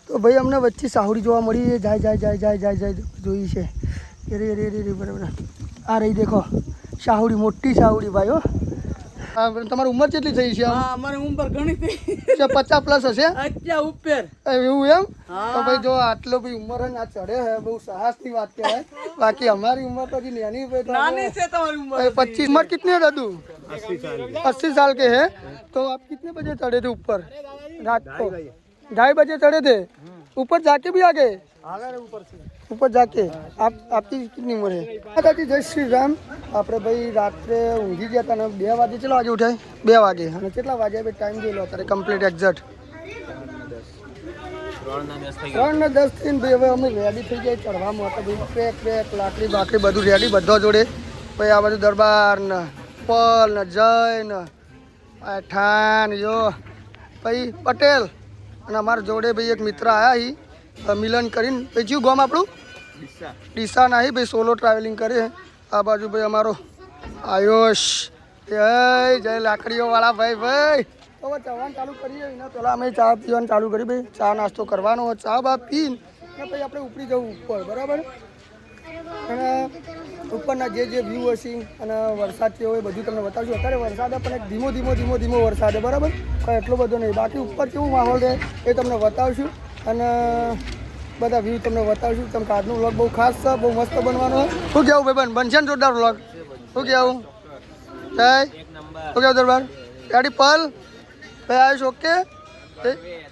તો ભાઈ અમને વચ્ચે સાહુડી જોવા મળી જાય જાય જાય જાય જાય જાય જોઈ છે અરે અરે અરે બરાબર આ રહી દેખો સાહુડી મોટી સાહુડી ભાઈ હો તમારી ઉંમર કેટલી થઈ છે અમારી ઉંમર ઘણી થઈ 50 પ્લસ હશે અત્યા ઉપર એવું એમ તો ભાઈ જો આટલો ભાઈ ઉંમર આ ચડે હે બહુ સાહસની વાત કહેવાય બાકી અમારી ઉંમર તો હજી નાની છે તમારી ઉંમર 25 उम्र कितनी है दादू 80 साल के है तो आप कितने बजे चढ़े थे ऊपर रात को 2:30 बजे चढ़े थे ऊपर जाके भी आ गए ऊपर जाके आपकी कितनी उम्र है दादी जय श्री राम આપણે ભાઈ રાત્રે ઊંઘી ગયા હતા ને 2 વાગે ચલો વાગે ઉઠાય 2 વાગે અને કેટલા વાગે ભાઈ ટાઈમ જોઈ લો અત્યારે કમ્પ્લીટ એક્ઝેક્ટ 3:10 થઈને ભાઈ હવે અમે રેડી થઈ જાય ચડવામાં હતા ભાઈ ટ્રેક લાકડી બાકડી બધું રેડી બધા જોડે ભાઈ આ બધું દરબાર ને પલ ને જય ને ઠાન યો ભાઈ પટેલ અને અમારા જોડે ભાઈ એક મિત્ર આવ્યા મિલન કરીને ભાઈ જ્યું ગામ આપણું ડીસા નહીં ભાઈ સોલો ટ્રાવેલિંગ કરે આ બાજુ ભાઈ અમારો આયુષ જય લાકડીઓવાળા ભાઈ હવે ચવાનું ચાલુ કરીએ એના પહેલાં અમે ચા પીવાનું ચાલુ કરી ભાઈ ચા નાસ્તો કરવાનો ચા બા પીને પછી આપણે ઉપરી જવું ઉપર બરાબર અને ઉપરના જે વ્યૂ હશે અને વરસાદ કેવો હોય બધું તમને બતાવશું અત્યારે વરસાદ પણ એક ધીમો વરસાદ છે બરાબર પણ એટલો બધો નહીં બાકી ઉપર કેવું માહોલ છે એ તમને બતાવશું અને બધા વ્યૂ તમને બતાવશું તમે આજનો વ્લોગ બહુ ખાસ છે બહુ મસ્ત બનવાનો શું કહેવું ભાઈ બનશે ને જોરદાર વ્લોગ શું કહેવું જય શું કહેવું દરબાર ગાડી પલ ભાઈ આવીશ ઓકે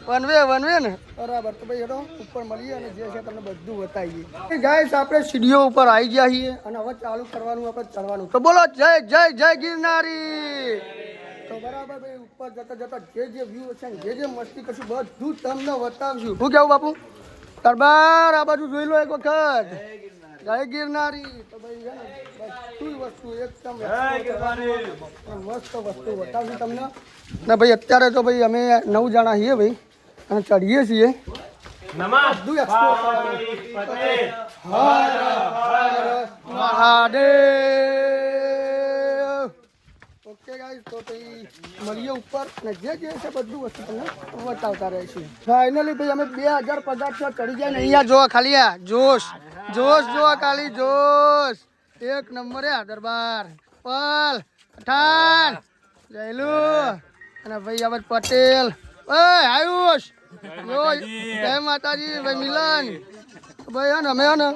વન વે ને બરાબર તો ભાઈ હેડો ઉપર મળીએ અને જે છે તમને બધું બતાવીએ ગાઈસ આપણે સીડીઓ ઉપર આવી ગયા છીએ અને હવે ચાલુ કરવાનું આપણે ચડવાનું તો બોલો જય જય જય ગિરનારી તો બરાબર ભાઈ ઉપર જતા જે વ્યૂ છે ને જે મસ્તી કરશું બધું તમને બતાવશું શું કેવું બાપુ દરબાર આ બાજુ જોઈ લો એક વખત જય ગિરનારી તો ભાઈ બધી વસ્તુ એકદમ મસ્ત વસ્તુ બતાવશું તમને ને ભાઈ અત્યારે તો ભાઈ અમે 9 જણા છીએ ભાઈ અને ચડીએ છીએ બધું એક્સપ્લોર મહાદેવ ઓકે ગાઈસ તો ભાઈ મળીએ ઉપર અને જે છે બધું વસ્તુ તમને બતાવતા રહીશું ફાઇનલી ભાઈ અમે 2000 પગાર ચડી જાય ને અહીંયા જોવા ખાલી આ જોશ જોવા ખાલી જોશ એક નંબર હે દરબાર પલ પઠાણ જયલુ અને ભાઈ આ પટેલ ઓય આયુષ જય માતાજી ભાઈ મિલન ભાઈ હે ને અમે હે ને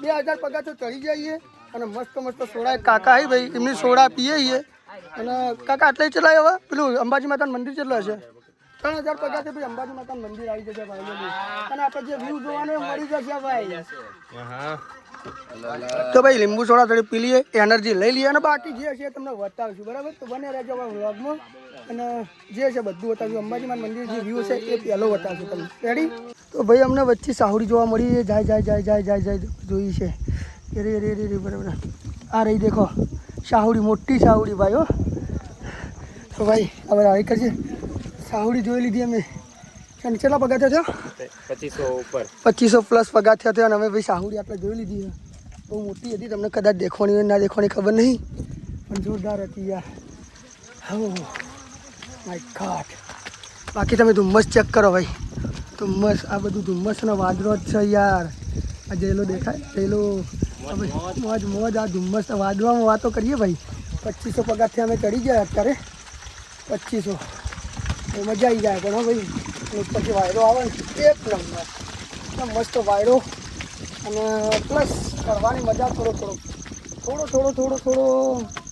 2000 પગાર ચડી જઈએ અને મસ્ત સોડા કાકા હે ભાઈ એમની સોડા પીએ છીએ અને કાકા આટલે ચલાય હવે પેલું અંબાજી માતાનું મંદિર કેટલું હશે 3000 પગાર ભાઈ અંબાજી માતાનું મંદિર આવી જશે ભાઈ અને આપણે જે વ્યૂ જોવાનો મળી જશે ભાઈ તો ભાઈ લીંબુ સોડા થોડી પી લઈએ એનર્જી લઈ લઈએ અને બાકી જે છે તમને બતાવશું બરાબર તો બને રહેજો વ્લોગમાં અને જે છે બધું બતાવશું અંબાજીમાં મંદિર જે વ્યૂ છે એ પહેલો બતાવશું તમને રેડી તો ભાઈ અમને વચ્ચે સાહુડી જોવા મળી જાય જોઈ છે અરે બરાબર આ રહી દેખો સાહુડી મોટી સાહુડી ભાઈ હો તો ભાઈ હવે આવી કરશે સાહુડી જોઈ લીધી અમે અને કેટલા પગાર થયા 2500 પ્લસ પગાર થયા અને અમે ભાઈ સાહુડી આપણે જોઈ લીધી બહુ મોટી હતી તમને કદાચ દેખવાની હોય ના દેખવાની ખબર નહીં પણ જોરદાર હતી યાર હો માય ગોડ બાકી તમે ધુમ્મસ ચેક કરો ભાઈ ધુમ્મસ આ બધું ધુમ્મસનો વાદળો જ છે યાર આ જેલો દેખાય જેલો મોજ આ ધુમ્મસ વાદળામાં વાતો કરીએ ભાઈ 2500 પગારથી અમે ચડી ગયા અત્યારે 2500 મજા આવી જાય પણ ભાઈ ઉપરથી વાયરો આવે ને એક નંબર મસ્ત વાયરો અને પ્લસ કરવાની મજા થોડો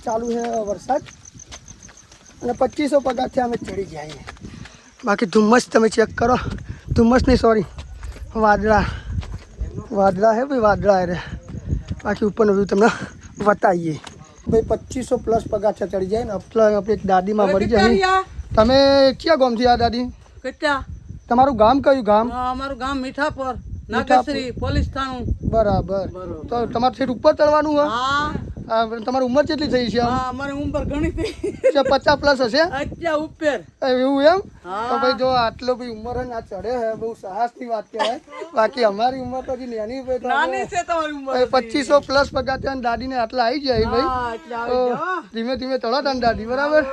ચાલુ છે વરસાદ અને 2500 પગારથી અમે ચડી જઈએ બાકી ધુમ્મસ તમે ચેક કરો ધુમ્મસ નહીં સોરી વાદળા હે ભાઈ વાદળા રે બાકી ઉપરનો વ્યૂ તમને બતાવીએ ભાઈ 2500 પ્લસ પગાર ચડી જાય ને આપણે એક દાદીમાં મળી જાય તમે ક્યાં ગામથી આ દાદી તમારું ગામ કયું ગામ અમારું ગામ મીઠાપર નાગેશ્રી પોલીસ થાણું બરાબર તો તમારે સીટ ઉપર ચડવાનું હોય તમારી ઉંમર કેટલી થઈ છે અમારી ઉંમર ઘણી થઈ 50 પ્લસ હશે અત્યા ઉપર એવું એમ તો ભાઈ જો આટલો ભાઈ ઉંમર આ ચડે હે બહુ સાહસની વાત કહેવાય બાકી અમારી ઉંમર તો હજી નાની છે તમારી ઉંમર 2500 પ્લસ પગાર થયા દાદીને આટલા આવી જાય ભાઈ ધીમે ધીમે ચડો તાન દાદી બરાબર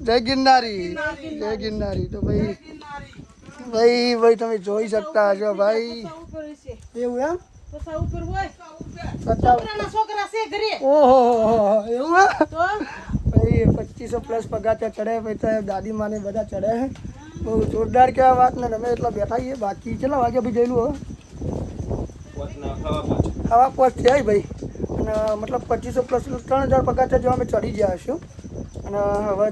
જય ગિરનારી તો ભાઈ ભાઈ તમે જોઈ શકતા હશો ભાઈ. એવું એમ? ઓહો એવું હે? ભાઈ 2500 પ્લસ પગાર ચડે ભાઈ તો દાદી માને બધા ચડે. બહુ જોરદાર કહેવાય વાત ને અમે એટલા બેઠા છીએ. બાકી કેટલા વાગે ભાઈ જયેલું હવે? 5:15 થયા ભાઈ. અને મતલબ 2500 પ્લસ 3000 પગાર જેવા અમે ચડી ગયા હશું. અને હવે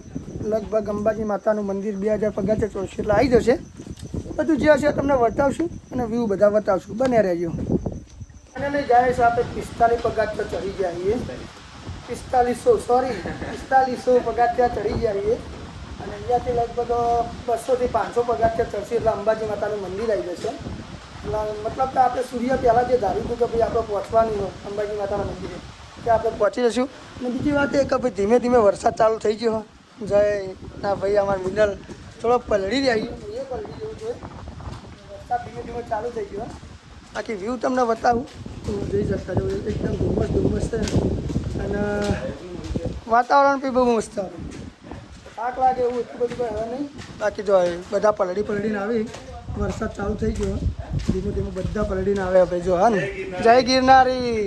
લગભગ અંબાજી માતાનું મંદિર 2000 પગાર ચોરશે એટલે આવી જશે. બધું જે હશે તમને બતાવશું અને વ્યૂ બધા બતાવશું. બને રહેજો. અને નહીં જાય છે આપણે 45 પગાર ચડી ગયા છીએ. 4500 પગાર ચડી ગયા છીએ. અને અહીંયાથી લગભગ 200 થી 500 પગાર ચડશે એટલે અંબાજી માતાનું મંદિર આવી જશે. મતલબ કે આપણે સૂર્ય પહેલાં જે ધાર્યું હતું કે ભાઈ આપણે પહોંચવાનું હોય અંબાજી માતાના મંદિરે ત્યાં આપણે પહોંચી જશું. અને બીજી વાત એ કે ભાઈ ધીમે ધીમે વરસાદ ચાલુ થઈ ગયો. જય ના ભાઈ અમારા મિનલ થોડો પલળી રહ્યા એ પલળી જવું જોઈએ. વરસાદ ધીમે ધીમે ચાલુ થઈ ગયો. બાકી વ્યૂ તમને બતાવું તો જોઈ શકતા છો એકદમ ધુમ્મસ છે. અને વાતાવરણ બી બહુ મસ્ત આવે. થાક લાગે એવું એટલું બધું કંઈ હવે નહીં. બાકી જો બધા પલળીને આવી વરસાદ ચાલુ થઈ ગયો. ધીમે ધીમે બધા પલળીને આવે ભાઈ જો હા ને. જય ગિરનારી.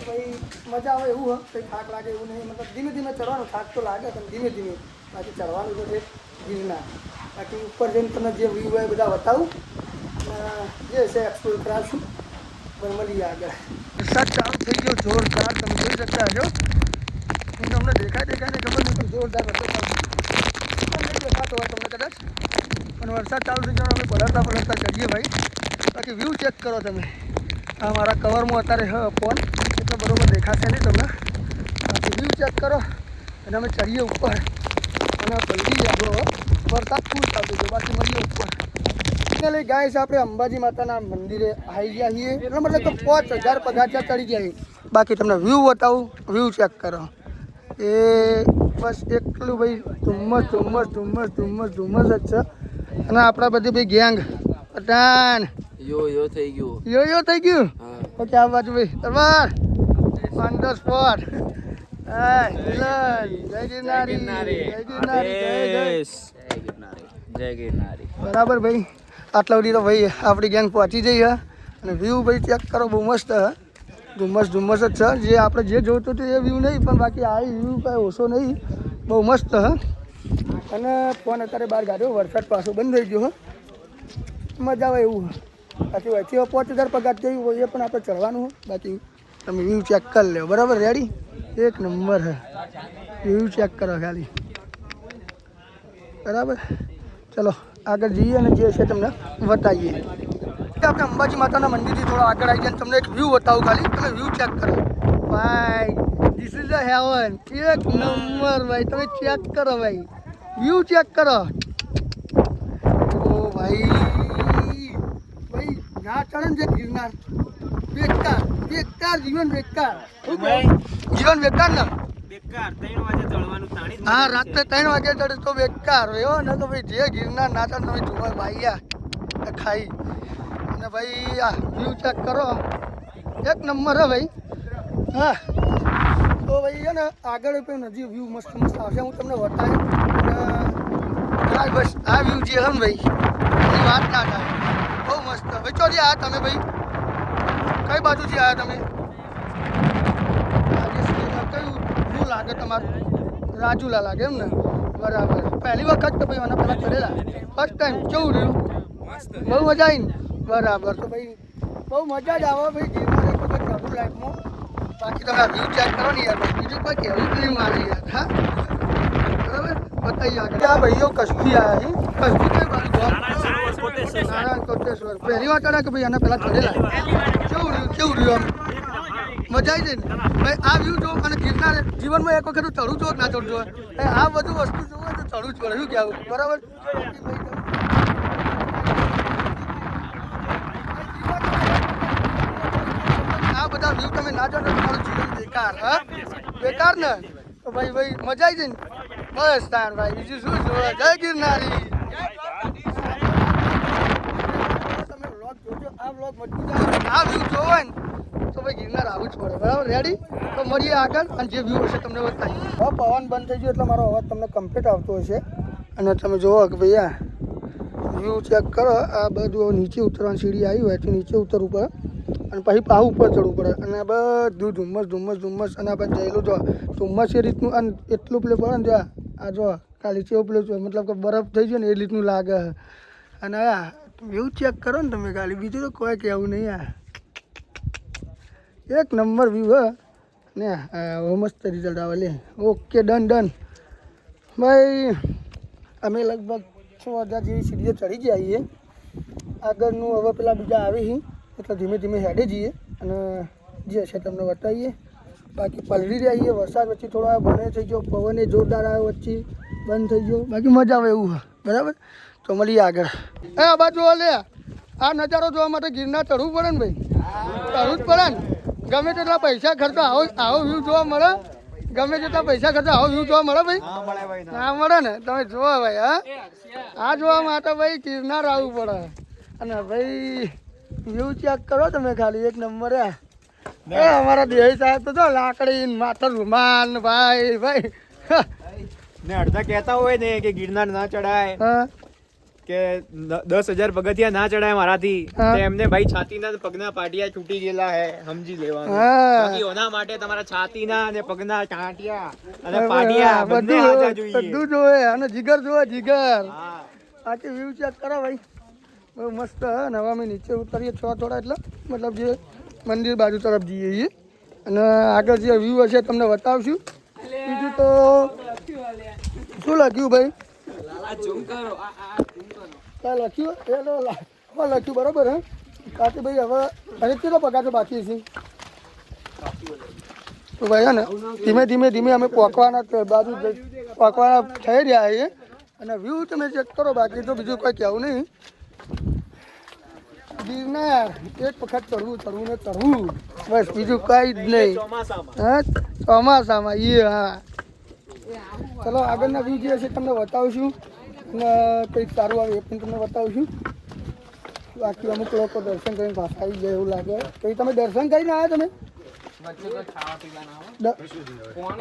ભાઈ મજા આવે એવું હોય કંઈ થાક લાગે એવું નહીં. મતલબ ધીમે ધીમે ચડવાનું. થાક તો લાગે પણ ધીમે ધીમે. બાકી ચડવાનું તો છે ગિરનાર. બાકી ઉપર જઈને તમને જે વ્યૂ હોય બધા બતાવું. જે છે એક્સપ્લોર કરાવશું. પણ મળીએ આગળ. વરસાદ ચાલુ થઈ ગયો જોરદાર. તમે જોઈ શકતા હશો. હું તમને દેખાય ને ખબર નહીં પણ જોરદાર વરસાદ નહીં દેખાતો હોય તમને કદાચ. પણ વરસાદ ચાલુ થઈ ગયો. અમે પલળતા ચડીએ ભાઈ. બાકી વ્યૂ ચેક કરો તમે. આ મારા કવરમાં અત્યારે ફોન એટલે બરોબર દેખાશે નહીં તમને. બાકી વ્યૂ ચેક કરો અને અમે ચડીએ ઉપર અને પલળી જાઓ. વરસાદ ફૂલ ચાલુ છે. બાકી મળીએ ઉપર. એટલે ગાઈસ આપણે અંબાજી માતાના મંદિરે આવી ગયા છીએ. એટલે મતલબ કે 5000 પગાર ચડી ગયા. બાકી તમને વ્યૂ બતાવું. વ્યૂ ચેક કરો. એ બસ એટલું ભાઈ ધુમ્મસ જ છે. અને આપણા બધી ભાઈ ગેંગ પઠાણ યો થઈ ગયું. ઓકે આ બાજુ ભાઈ દરબાર ઓન ધ સ્પોટ. જય ગિરનારી. બરાબર ભાઈ. આટલા સુધી તો ભાઈ આપણી ગેંગ પહોંચી જઈ છે. અને વ્યૂ ભાઈ ચેક કરો બહુ મસ્ત છે. ધુમ્મસ જ છે. જે આપણે જે જોઈતું હતું એ વ્યૂ નહીં પણ બાકી આ વ્યૂ કાંઈ ઓછો નહીં. બહુ મસ્ત છે. અને ફોન અત્યારે બહાર કાઢ્યો. વરસાદ પાછો બંધ થઈ ગયો. મજા આવે એવું. બાકી વચ્ચે 5000 પગાર થયું હોય એ પણ આપણે ચડવાનું હોય. બાકી તમે વ્યૂ ચેક કરી લો. બરાબર રેડી? એક નંબર છે. વ્યૂ ચેક કરો ખાલી. બરાબર ચલો આગળ જઈએ અને જે છે તમને બતાવીએ. આપણે અંબાજી માતાના મંદિરથી થોડા આગળ આવી જાય તમને એક વ્યૂ બતાવું. ખાલી તમે વ્યૂ ચેક કરો ભાઈ. This is the heaven. એક નંબર ભાઈ. તમે ચેક કરો ભાઈ. વ્યૂ ચેક કરો. ઓ ભાઈ ના ચડે ને જે ગિરનાર બેકાર જીવન બેકાર. જીવન બેકાર ને હા રાત્રે 3 વાગે ચડે તો બેકાર એવો ને તો ભાઈ જે ગિરનાર ના ચડે તમે જોવા ભાઈ ખાઈ. અને ભાઈ આ વ્યૂ ચેક કરો. એક નંબર હે ભાઈ. હા તો ભાઈ છે ને આગળ પણ હજી વ્યૂ મસ્ત આવશે. હું તમને બતાવ્યું. બસ આ વ્યૂ જે છે ને ભાઈ એની વાત ના થાય. બહુ મસ્ત. ભાઈ ચોથી આવ્યા તમે ભાઈ? કઈ બાજુથી આવ્યા તમે? કયું વ્યૂ લાગે તમારું? રાજુલા લાગે એમ ને? બરાબર. પહેલી વખત તો ભાઈ મને પહેલાં ચડેલા ફર્સ્ટ ટાઈમ. કેવું રહ્યું? બહુ મજા આવી ને? બરાબર. તો ભાઈ બહુ મજા જ આવે ભાઈ. ગિરનાર એક વખત ચડું લાઈફમાં. બાકી તમે આ વ્યૂ ચેક કરો ને યાર. બીજું કોઈ કહેવું જ નહીં મારે યાર. હા બરાબર બતાવીએ આગળ. આ ભાઈઓ કચ્છથી આવ્યા છે. કચ્છથી કઈ બાજુ? નારાયણ કોટેશ્વર. પહેલી વાર ચડ્યા કે ભાઈ આના પહેલાં ચડેલા? કેવું રહ્યું આમ? મજા આવી જાય ને ભાઈ. આ વ્યૂ જો અને ગિરનાર જીવનમાં એક વખત ચડવું જો ના ચડવું જોઈએ. આ બધું વસ્તુ જોવો તો ચડવું જ પડે. શું કહેવું? બરાબર. આ બધા વ્યૂ તમે ના ચડો તમારું જીવન બેકાર. હા બેકાર ને? તો ભાઈ મજા આવી જાય ને? બસ તાર ભાઈ બીજું શું જોવા. જય ગિરનારી. તમે વ્લોગ જોજો. આ વ્લોગ મજબૂત આ વ્યૂ જોવો ને તો ભાઈ ગિરનાર આવવું જ પડે. બરાબર રેડી? તો મળીએ આગળ અને જે વ્યૂ હશે તમને બતાવીએ. હવે પવન બંધ થઈ ગયો એટલે મારો અવાજ તમને કમ્પ્લીટ આવતો હશે. અને તમે જુઓ કે ભાઈ વ્યૂ ચેક કરો. આ બધું નીચે ઉતરવાની સીડી આવી હોય તો નીચે ઉતરવું પડે અને પછી પાછું ઉપર ચડવું પડે. અને આ બધું ધુમ્મસ અને આપણે જયેલું જો ધુમ્મસ એ રીતનું અને એટલું પેલું પડે ને જો આ જો ખાલી ચેવું પેલું મતલબ કે બરફ થઈ ગયો ને એ રીતનું લાગે. અને આ વ્યૂ ચેક કરો ને તમે ખાલી, બીજું તો કોઈ કહેવું નહીં. આ એક નંબર વ્યૂ હે ને. મસ્ત રિઝલ્ટ આવે લે. ઓકે ડન ભાઈ. અમે લગભગ 6000 જેવી સીડીઓ ચડી ગયા છીએ. આગળનું હવે પેલા બીજા આવી છે એટલે ધીમે ધીમે હેડે જઈએ અને જે છે તમને બતાવીએ. બાકી પલળી રહ્યા છીએ. વરસાદ વચ્ચે થોડો બને થઈ ગયો, પવન જોરદાર આવ્યો, વચ્ચે બંધ થઈ ગયો. બાકી મજા આવે એવું છે. બરાબર, તો મળીએ આગળ. આ બાજુ લે, આ નજારો જોવા માટે ગિરનાર ચડવું પડે ને ભાઈ, ચડવું જ પડે ને. ગમે તેટલા પૈસા ખર્ચો આવો વ્યૂ જોવા મળે. ગમે તેટલા પૈસા ખર્ચો આવો વ્યૂ જોવા મળે ભાઈ, ના મળે ને. તમે જોવો ભાઈ, હા આ જોવા માટે ભાઈ ગિરનાર આવવું પડે. અને ભાઈ વ્યૂ ચેક કરો તમે ખાલી, એક નંબર. એ અમારા દેહી સાહેબ તો લાકડી માથા રૂમાલ ભાઈ ને અડધા કહેતા હોય ને કે ગિરનાર ના ચડાય, કે 10,000 પગથિયા ના ચડાય મારાથી. એમને ભાઈ છાતીના પગના પાટિયા છૂટી ગયેલા હે, સમજી લેવાનું. બાકી ઓના માટે તમારા છાતીના અને પગના ટાંટિયા અને પાટિયા બંને આજા જોઈએ, બધું જોવે. અને જીગર જોવે, જીગર. આખી વ્યૂ ચેક કરો ભાઈ, બહુ મસ્ત. હવે અમે નીચે ઉતરીએ થોડા એટલે મતલબ જે મંદિર બાજુ તરફ જઈએ છીએ. અને આગળ જે વ્યૂ હશે તમને બતાવશું. બીજું તો શું લખ્યું ભાઈ? કાંઈ લખ્યું લખ્યું બરાબર હે. બાકી ભાઈ હવે હજી કેટલો પગાર તો બાકી છે તો ભાઈ હે ને ધીમે અમે બાજુ પોકવાના થઈ રહ્યા છીએ. અને વ્યૂ તમે ચેક કરો. બાકી તો બીજું કોઈ કહેવું નહીં. ગિરનાર એક વખત ચડવું ને ચડવું, બસ બીજું કઈ જ નહીં. હા ચોમાસામાં હા. ચલો આગળના વ્યૂ જે હશે તમને બતાવશું અને કંઈક સારું આવે એ પણ તમને બતાવશું. બાકી અમુક લોકો દર્શન કરીને પાછા આવી જાય એવું લાગે. કંઈ તમે દર્શન કરીને આવ્યા? તમે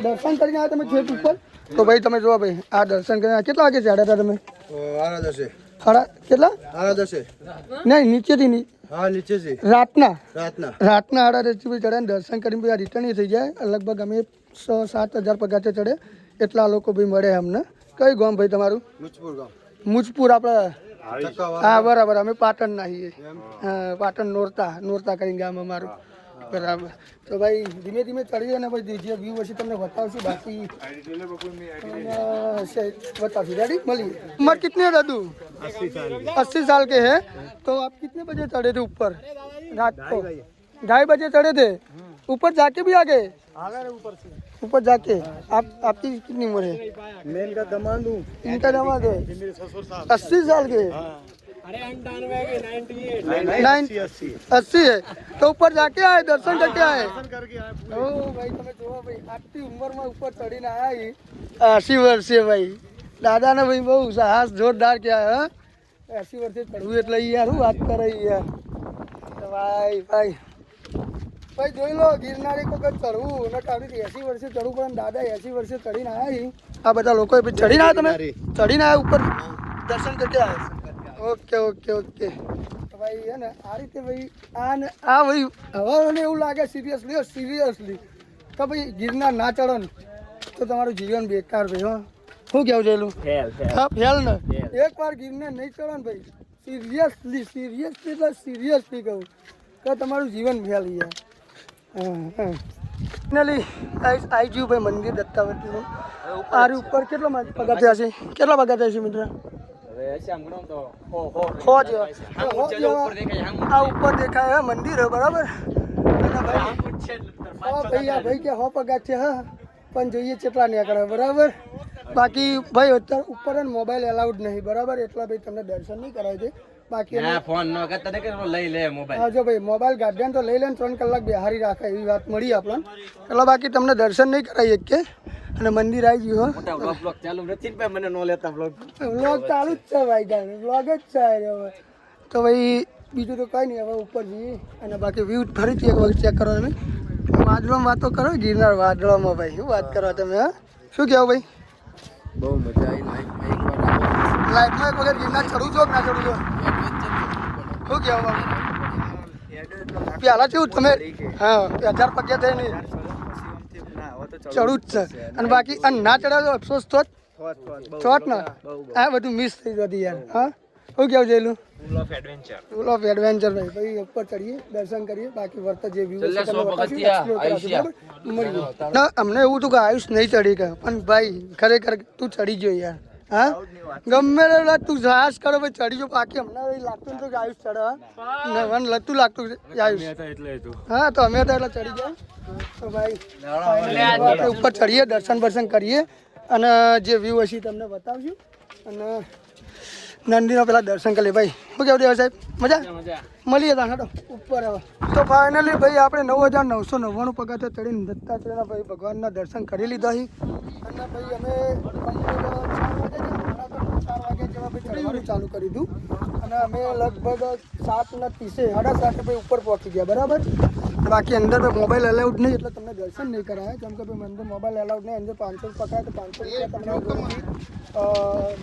દર્શન કરીને આવ્યા તમે છેક ઉપર? તો ભાઈ તમે જુઓ ભાઈ, આ દર્શન કરીને કેટલા વાગે ચડ્યા હતા તમે? 10:30. કેટલા? 10:30. નહીં, નીચેથી હા નીચેથી રાતના 10:30 ચડ્યા. દર્શન કરીને ભાઈ રિટર્ન થઈ જાય. લગભગ અમે 6-7 હજાર પગાર ચડે એટલા લોકો ભાઈ મળે અમને. કઈ ગામ ભાઈ તમારું? મુજપુર. આપણે હા બરાબર, અમે પાટણના છીએ. હા પાટણ નોરતા કરીને ગામ અમારું. બરાબર. તો ભાઈ ધીમે ચડીએ અને ભાઈ જે વ્યૂ હશે તમને બતાવશું. બાકી बताओ रेडी मलिए। उम्र कितने है दादू? 80 साल के हैं। तो आप कितने बजे चढ़े थे ऊपर? रात को 2:30 बजे चढ़े थे। ऊपर जाके भी आ गए? ऊपर जाके आपकी कितनी उम्र है? मैं इनका दामाद हूँ। इनका दामाद है 80 साल के? अरे 80 है। तो ऊपर जाके आए, दर्शन करके आए? ओ भाई તમે જોવો ભાઈ, આટલી ઉંમરમાં ઉપર ચડીને આયા 80 વર્ષે ભાઈ. દાદાને ભાઈ બહુ સાહસ જોરદાર કહેવાય. હા 80 વર્ષે ચડવું એટલે યાર શું વાત કરે યાર. ભાઈ જોઈ લો, ગિરનાર એક વખત ચડવું ને કાઢી 80 વર્ષે ચડવું પડે. દાદા 80 વર્ષે ચડીને આયા. આ બધા લોકો ચડીને આવ્યા? તમે ચડીને આવ્યા ઉપર, દર્શન કરકે આવ્યા? ઓકે ભાઈ હે ને આ રીતે ભાઈ આ ભાઈ હવે મને એવું લાગે સિરિયસલી તો ભાઈ ગિરનાર ના ચડો ને તો તમારું જીવન બેકાર ભાઈ. હો શું કેવું છે એલું? ફેલ ને એકવાર ગિરનાર નહીં ચડો ને ભાઈ, સિરિયસલી કહું કે તમારું જીવન ફેલ ગયા. ફાઇનલી આવી ગયું ભાઈ મંદિર દત્તાવતીનું. આ ઉપર કેટલો પગથિયા છે? કેટલા પગથિયા છે મિત્ર? આ ઉપર દેખાય મંદિર હે બરાબર. ભાઈ કે 100 પગથિયા હા, પણ જોઈએ કેટલા નીકળે બરાબર. બાકી ભાઈ અત્યારે ઉપર મોબાઈલ એલાઉડ નહીં બરાબર, એટલા ભાઈ તમને દર્શન નહીં કરાય છે. બાકી લઈ લે મોબાઈલ. હા જો ભાઈ મોબાઈલ ગાર્ડિયન તો લઈ લે 3 કલાક બેહારી રાખે એવી વાત મળી આપણને. એટલે બાકી તમને દર્શન નહીં કરાવીએ કે. અને મંદિર આવી ગયું. બ્લોગ ચાલુ નથી ભાઈ, મને નો લેતા બ્લોગ ચાલુ જ છે ભાઈ, બ્લોગ જ છે હવે. તો ભાઈ બીજું તો કઈ નહીં, હવે ઉપર જઈએ અને બાકી વ્યૂ ફરીથી એક વખત ચેક કરો. તમે વાદળામાં વાતો કરો, ગિરનાર વાદળામાં ભાઈ શું વાત કરો તમે? હા શું કહેવું ભાઈ? બહુ મજા આવી લાઈફમાં એકવાર. લાઈફમાં એક વખત ગિરનાર ચડવું છો કે ના ચડવું છો શું કહેવા પહેલાં કેવું તમે હા 1000 પગ્યા થઈ નહીં ચડવું જ છે અને બાકી અને ના ચડાવ્યો અફસોસ થોત ને આ બધું મિસ થઈ જતી યાર હા શું કેવું જેલું ફૂલ ઓફ એડવેન્ચર ભાઈ ઉપર ચડીએ દર્શન કરીએ બાકી વર્ત જે વ્યૂ અમને એવું હતું કે આયુષ નહીં ચડી ગયા પણ ભાઈ ખરેખર તું ચડી ગયો યાર હા ગમે તું સાહસ કરો ભાઈ ચડી ગયો બાકી અમને લાગતું નતું કે આયુષ ચડે મને લતું લાગતું આયુષ હા તો અમે તો એટલે ચડી ગયા તો ભાઈ આપણે ઉપર ચડીએ દર્શન કરીએ અને જે વ્યૂ હશે તમને બતાવશું અને નંદીનો પેલા દર્શન કરી લે ભાઈ શું કેવું દેવા સાહેબ મજા મળીએ તા હાડો ઉપર હવે તો ફાઇનલી ભાઈ આપણે 9999 પગારથી ચડીને દત્તાત્રેયના ભાઈ ભગવાનના દર્શન કરી લીધા છે અને ભાઈ અમે 4 વાગે જેવા ભાઈ ચડવાનું ચાલુ કરી દીધું અને અમે લગભગ 7:30 7:30 ભાઈ ઉપર પહોંચી ગયા બરાબર બાકી અંદર ભાઈ મોબાઈલ અલાઉડ નહીં એટલે તમને દર્શન નહીં કરાય કેમ કે ભાઈ અંદર મોબાઈલ અલાઉડ નહીં અંદર 500 પકડાય તો 500 રૂપિયા તમને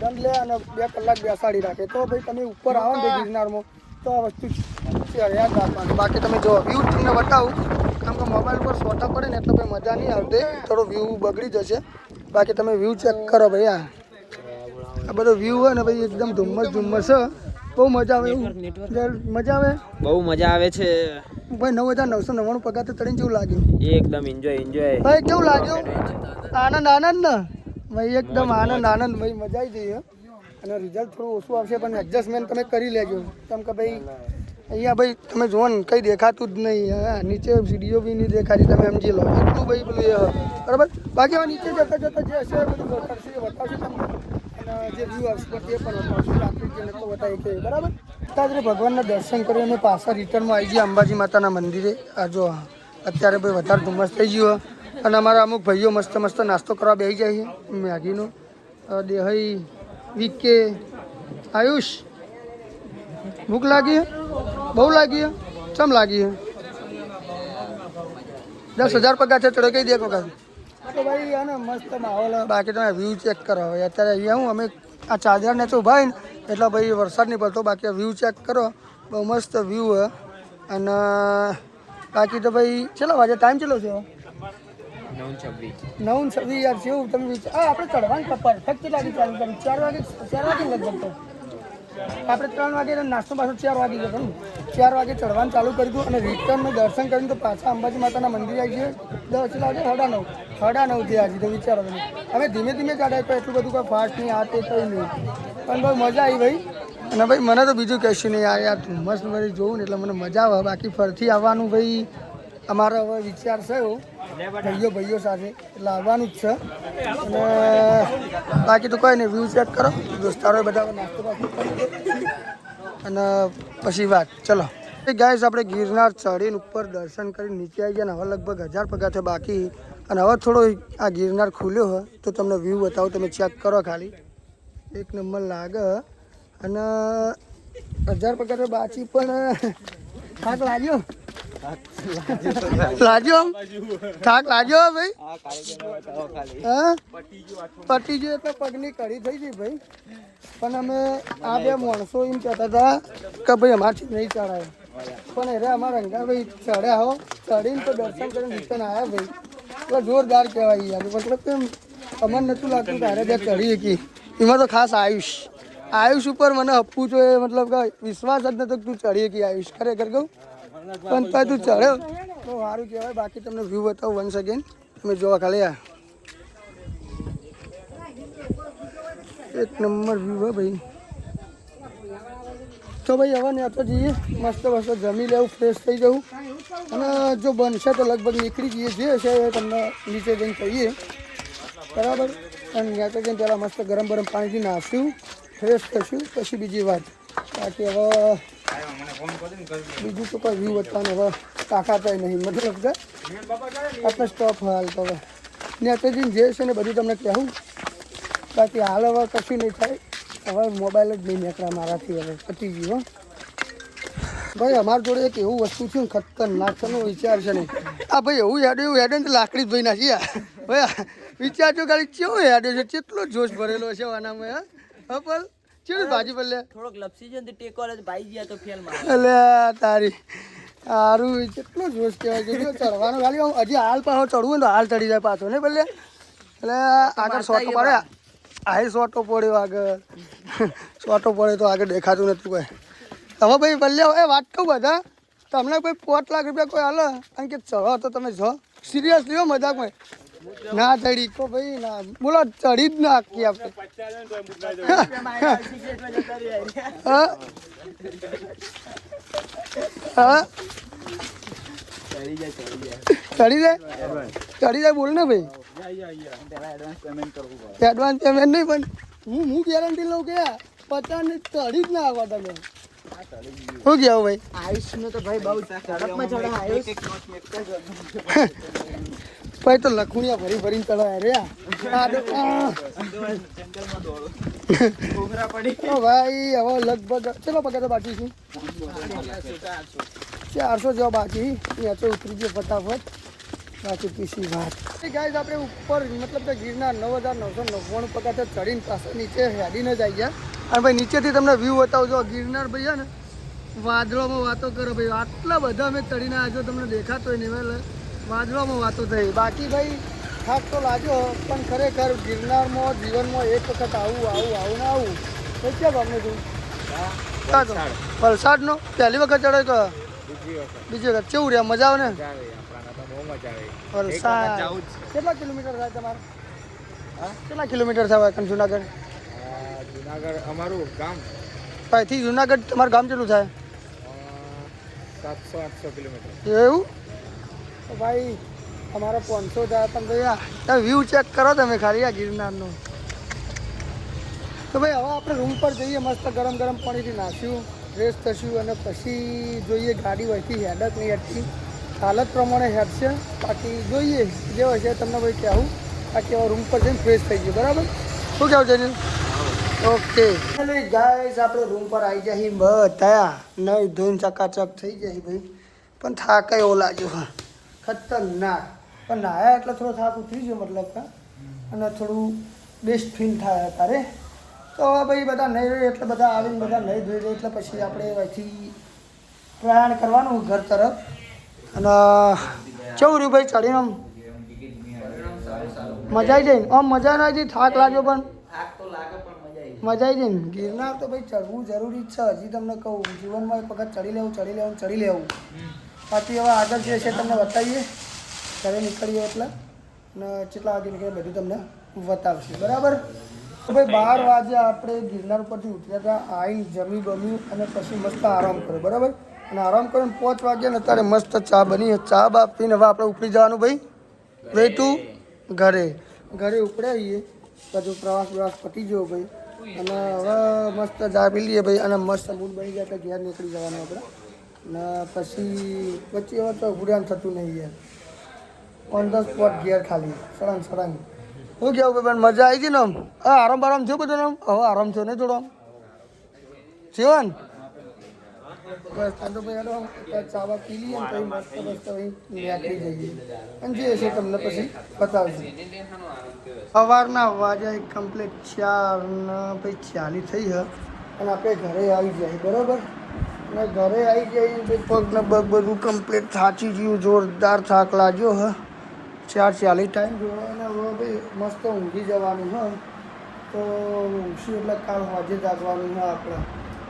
દંડ લે અને 2 કલાક બેસાડી રાખે તો ભાઈ તમે ઉપર આવો ને ગિરનારમાં તો આ વસ્તુ યાદ રાખવાનું બાકી તમે જો વ્યૂ તમને બતાવું કેમ કે મોબાઈલ પર ફોટા પડે ને એટલે ભાઈ મજા નહીં આવતી થોડો વ્યૂ બગડી જશે બાકી તમે વ્યૂ ચેક કરો ભાઈ આ બધો વ્યૂ હોય ને ભાઈ એકદમ ધુમ્મસ છે બહુ મજા આવે મજા આવે બહુ મજા આવે છે ભાઈ 9999 પગાર તો ચડીને કેવું લાગ્યું એકદમ એન્જોય ભાઈ કેવું લાગ્યું આનંદ ને ભાઈ એકદમ આનંદ ભાઈ મજા આવી જઈએ અને રિઝલ્ટ થોડું ઓછું આવશે પણ એડજસ્ટમેન્ટ તમે કરી લેજો કેમ કે ભાઈ અહીંયા ભાઈ તમે જુઓ ને કંઈ દેખાતું જ નહીં હા નીચે સીડીઓ બી નહીં દેખાતી તમે સમજી લો એટલું ભાઈ પેલું બરાબર બાકી હવે નીચે જતા જે હશે બધું બતાવશે તમને અને જે વ્યૂ આવશે તે પણ બતાવશે રાત્રિ જે નતો બતાવી કે બરાબર તાજરે ભગવાનના દર્શન કરી અમે પાછા રિટર્નમાં આવી ગયા અંબાજી માતાના મંદિરે આ જો અત્યારે ભાઈ વધારે ધુમ્મસ થઈ ગયો અને અમારા અમુક ભાઈઓ મસ્ત નાસ્તો કરવા બેસી જાય છે મેગીનો દેહઈ વીકે આયુષ ભૂખ લાગી બહુ લાગી ચમ લાગી 10,000 પગાર છે ચડે કઈ દેખો કાંઈ તો ભાઈ આને મસ્ત માહોલ બાકી તમે વ્યૂ ચેક કરો હવે અત્યારે અહીંયા હું અમે આ ચાદર ને ઉભા ને એટલે ભાઈ વરસાદ નહીં પડતો બાકી વ્યૂ ચેક કરો બહુ મસ્ત વ્યૂ હે અને બાકી તો ભાઈ ચલો વાગે ટાઈમ ચલો છે 9:26 યાર કેવું તમે આપણે ચડવાનું પરફેક્ટ લાગી ચાલુ કરી 4 વાગે લગભગ તો આપણે 3 વાગે નાસ્તો પાછો 4 વાગે જતો ને 4 વાગે ચડવાનું ચાલુ કરી દીધું અને રિટર્નનું દર્શન કરીને તો પાછા અંબાજી માતાના મંદિરે આવી ગਏ 10 વાગે 9:30 થયા હજી તો વિચારો તમે અમે ધીમે ચડાય તો એટલું બધું કોઈ ફાસ્ટ નહીં આ તે કંઈ નહીં પણ બહુ મજા આવી ભાઈ અને ભાઈ મને તો બીજું કહેશું નહીં યાર ધુમ્મસ મારી જોઉં ને એટલે મને મજા આવે બાકી ફરથી આવવાનું ભાઈ અમારો હવે વિચાર છે એવો ભાઈઓ સાથે એટલે આવવાનું જ છે અને બાકી તો કોઈ નહીં વ્યૂ ચેક કરો દોસ્તારો બધા નાસ્તો પાસ્તો કરી અને પછી વાત ચલો ગાઈસ આપણે ગિરનાર ચડીને ઉપર દર્શન કરીને નીચે આવી ગયા ને હવે લગભગ 1000 પગાર છે બાકી અને હવે થોડો આ ગિરનાર ખુલ્યો હોય તો તમને વ્યૂ બતાવો તમે ચેક કરો ખાલી એક નંબર લાગે અને 1000 પગાર બાકી પણ થાક લાગ્યો થાક લાગ્યો ભાઈ હા પટી ગયો એટલે પગની કડી થઈ ગઈ ભાઈ પણ અમે આ બે માણસો એમ કહેતા હતા કે ભાઈ અમારથી નહીં ચડાય પણ અરે અમારા રંગા ભાઈ ચડ્યા હો ચડીને તો દર્શન કરીને રિટર્ન આવ્યા ભાઈ એટલે જોરદાર કહેવાય યાર મતલબ કે અમને નહોતું લાગતું કે અરે બે ચડી શકી એમાં તો ખાસ આયુષ ઉપર મને આપવું જોઈએ મતલબ કે વિશ્વાસ જ નતો તું ચડી શકી આયુષ ખરેખર કહું પણ તું ચડ્યો બહુ સારું કહેવાય બાકી તમને વ્યૂ બતાવું વન્સ અગેન તમે જોવા ખાલી આ એક નંબર વ્યૂ હે ભાઈ તો ભાઈ હવે ને તો જઈએ મસ્ત જમી લેવું ફ્રેશ થઈ જવું અને જો બનશે તો લગભગ નીકળી જઈએ જે હશે એ તમને નીચે જઈને કહીએ બરાબર અને ત્યાં તો જઈને પહેલાં મસ્ત ગરમ પાણીથી નાસ્યું ફ્રેશ થશું પછી બીજી વાત બાકી હવે બીજું તો કોઈ વ્યૂ બતાવવાનું હવે તાકાત નહીં મતલબ કે આપણે સ્ટોપ હાલ તો હવે નેતાજીને જે છે ને બધું તમને કહેવું બાકી હાલ હવે કશું નહીં થાય હવે મોબાઈલ જ નહીં નીકળ્યા મારાથી હવે પતી ગયું ભાઈ અમારી જોડે એક એવું વસ્તુ છે ને ખતરનાક છે વિચાર છે નહીં આ ભાઈ એવું હેડે ને લાકડી જ ભાઈ નાખી ભાઈ વિચારજો ખાલી કેવો હેડ્યો છે કેટલો જોશ ભરેલો છે આનામાં હા પણ ચેવી ભાજી પર લે થોડોક લપસી છે ને તે ટેકો આલે તો ભાઈ ગયા તો ફેલ મારે અલે તારી સારું કેટલો જોશ કહેવાય છે જો ચડવાનું ખાલી આમ હજી હાલ પાછો ચડવું ને તો હાલ ચડી જાય પાછો ને ભલે એટલે આગળ સોટો પડે આહી સોટો પડ્યો આગળ સોટો પડે તો આગળ દેખાતું નતું કોઈ હવે ભાઈ ભલે એ વાત કહું બધા તમને કોઈ 5 લાખ રૂપિયા કોઈ હાલો કારણ કે ચડો તો તમે જો સિરિયસલી હો મજાકમાં ના ચડી કો ભાઈ ના બોલો ચડી જ ના આખી આપણે હા હા ચડી જાય બોલ ને ભાઈ એડવાન્સ પેમેન્ટ નહીં પણ હું ગેરંટી લઉં કે 50 ને ચડી જ ના આવવા તમે શું કહેવું ભાઈ આયુષ નો તો ભાઈ બહુ ઝડપમાં ચડા આયુષ ભાઈ તો લખુણિયા ભરી ભરીને ચડાય રે ભાઈ હવે લગભગ ચલો પગાર બાકી છે 400 જેવા બાકી અહીંયા તો ઉતરી ગયો ફટાફટ બાકી પીસી વાત ગાઈઝ આપણે ઉપર મતલબ કે ગિરનાર 9999 પગાર ચડીને પાછા નીચે હેડીને જ આવી ગયા અને ભાઈ નીચેથી તમને વ્યૂ બતાવજો ગિરનાર ભાઈ છે ને વાદળોમાં વાતો કરો ભાઈ આટલા બધા અમે ચડીને આવ્યો તમને દેખાતો હોય નહીં એટલે વાદળોમાં વાતો થઈ બાકી ભાઈ થાક તો લાગ્યો પણ ખરેખર ગિરનારમાં જીવનમાં એક વખત આવું ને આવું તો ક્યાં ગામનું છું વલસાડનો પહેલી વખત ચડે કે બીજી વખત કેવું રહ્યા મજા આવે ને વલસાડ કેટલા કિલોમીટર થાય તમારે કેટલા કિલોમીટર થાય કન જુનાગઢ અમારું ગામ અહીંથી જુનાગઢ તમારું ગામ કેટલું થાય 700-800 કિલોમીટર એવું તો ભાઈ અમારે 500 થાય પણ ભાઈ તમે વ્યૂ ચેક કરો તમે ખાલી આ ગિરનારનો તો ભાઈ હવે આપણે રૂમ પર જઈએ મસ્ત ગરમ ગરમ પાણીથી નાખ્યું ફ્રેશ થશું અને પછી જોઈએ ગાડી વહીથી હેડક નહીં હેડતી હાલત પ્રમાણે હેડશે બાકી જોઈએ જે હોય છે તમને ભાઈ કહેવું બાકી હવે રૂમ પર જઈને ફ્રેશ થઈ ગયું બરાબર શું કહેવું છે ઓકે એટલે ગાઈઝ આપણે રૂમ પર આવી જાય બધા નહીં ધોઈને ચકાચક થઈ જાય ભાઈ પણ થાક એવો લાગ્યો ખતરનાક પણ નાયા એટલે થોડો થાક ઉતરી ગયો મતલબ કે અને થોડું બેસ્ટ ફીલ થાય તારે તો હવે ભાઈ બધા નહીં રહે એટલે બધા આવીને બધા નહીં ધોઈ જાય એટલે પછી આપણે અહીંથી પ્રયાણ કરવાનું ઘર તરફ અને કેવું રહ્યું ભાઈ ચડીને આમ મજા આવી જાય આમ મજા ના આવી થાક લાગ્યો પણ મજા આવી જાય ને ગિરનાર તો ભાઈ ચડવું જરૂરી છે હજી તમને કહું જીવનમાં એક વખત ચડી લેવું બાકી હવે આગળ જે છે તમને બતાવીએ ઘરે નીકળીએ એટલે અને કેટલા વાગે નીકળે બધું તમને બતાવશે બરાબર તો ભાઈ 12 વાગે આપણે ગિરનાર ઉપરથી ઉતર્યા હતા આવીને જમી બમ્યું અને પછી મસ્ત આરામ કર્યો બરાબર અને આરામ કરીને 5 વાગ્યા ને અત્યારે મસ્ત ચા બની ચા બા પીને હવે આપણે ઉપડી જવાનું ભાઈ તું ઘરે ઉપડે આવીએ બધું પ્રવાસ પતી ગયો ભાઈ અને હવે મસ્ત ચા પી લઈએ ભાઈ અને મસ્ત મૂડ બની જાય તો ઘેર નીકળી જવાનું આપણે અને પછી પછી હવે તો ભૂડ્યાન થતું નહીં યાર ઓન ધ સ્પોટ ઘેર ખાલી સળંગ શું કહેવું ભાઈ મજા આવી ગઈ ને આમ હા આરામ થયો બધો આમ હવે આરામ થયો ને થોડો આમ જીવન બસ તો ભાઈ હેડો ચાવા પી લઈએ ને પછી મસ્ત ભાઈ નીકળી જઈએ અને જે છે તમને પછી બતાવશું સવારના વાગ્યા કમ્પ્લીટ 4:46 થઈ છે અને આપણે ઘરે આવી જાય બરાબર અને ઘરે આવી જઈએ પગને પગ બધું કમ્પ્લીટ થાચી ગયું જોરદાર થાક લાગ્યો હ 4:40 ટાઈમ જોયો અને હવે ભાઈ મસ્ત ઊંઘી જવાનું હોય તો ઊંઘશું એટલે કાલ સાંજે જાગવાનું હોય આપણે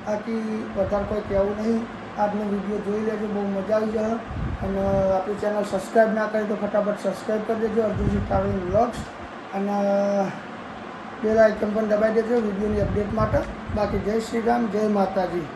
બાકી વધારે કોઈ કહેવું નહીં આજનો વિડીયો જોઈ લેજો બહુ મજા આવી જાય અને આપણી ચેનલ સબસ્ક્રાઈબ ના કરી તો ફટાફટ સબસ્ક્રાઈબ કરી દેજો અર્જુનજી ટ્રાવેલિંગ વ્લોગ્સ અને બેલ આઇકન પણ દબાવી દેજો વિડીયોની અપડેટ માટે બાકી જય શ્રી રામ જય માતાજી